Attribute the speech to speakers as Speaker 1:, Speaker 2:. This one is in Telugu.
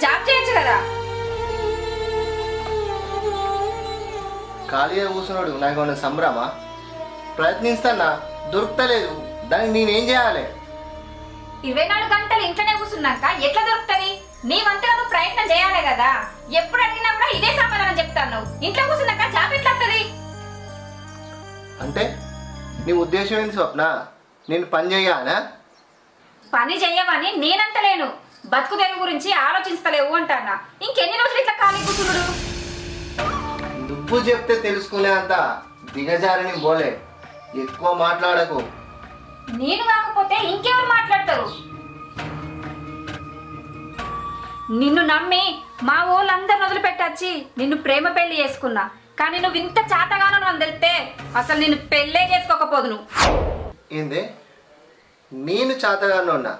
Speaker 1: జాబ్ చేయొచ్చు కదా.
Speaker 2: ఖాళీగా కూర్చున్నాడు నాకు ఏమన్నా సంబరమా? ప్రయత్నిస్తానా, దొరుకుతలేదు. దానికి నేనేం చేయాలి?
Speaker 1: 24 గంటలు ఇంట్లోనే కూర్చున్నాక ఎట్లా దొరుకుతుంది? నీ వంతుగా నువ్వు ప్రయత్నం చేయాలి కదా. ఎప్పుడు అడిగినా కూడా ఇదే సమాధానం చెప్తాను. ఇంట్లో కూర్చున్నాక జాబ్ ఎట్లా వస్తుంది?
Speaker 2: అంటే నీ ఉద్దేశం ఏంటి స్వప్న? నేను పని చేయాలా?
Speaker 1: పని చెయ్యవని నేనంటలేను, బతుకు తెరువు గురించి ఆలోచిస్తలేవు అంటానా. ఇంకెన్ని రోజులు ఇట్లా ఖాళీ కూర్చున్నాడు?
Speaker 2: నువ్వు చెప్తే తెలుసుకునే అంత దిగజారని బోలే. ఎక్కువ మాట్లాడకు.
Speaker 1: నేను కాకపోతే ఇంకెవరు మాట్లాడతారు? నిన్ను నమ్మి మా ఊళ్ళందరిని వదిలిపెట్టచ్చి నిన్ను ప్రేమ పెళ్లి చేసుకున్నా. కానీ నువ్వు ఇంత చాతగానో అని తెలిస్తే అసలు నిన్ను పెళ్ళే చేసుకోకపోదును.
Speaker 2: ఏంది? నేను చాతగానే ఉన్నా?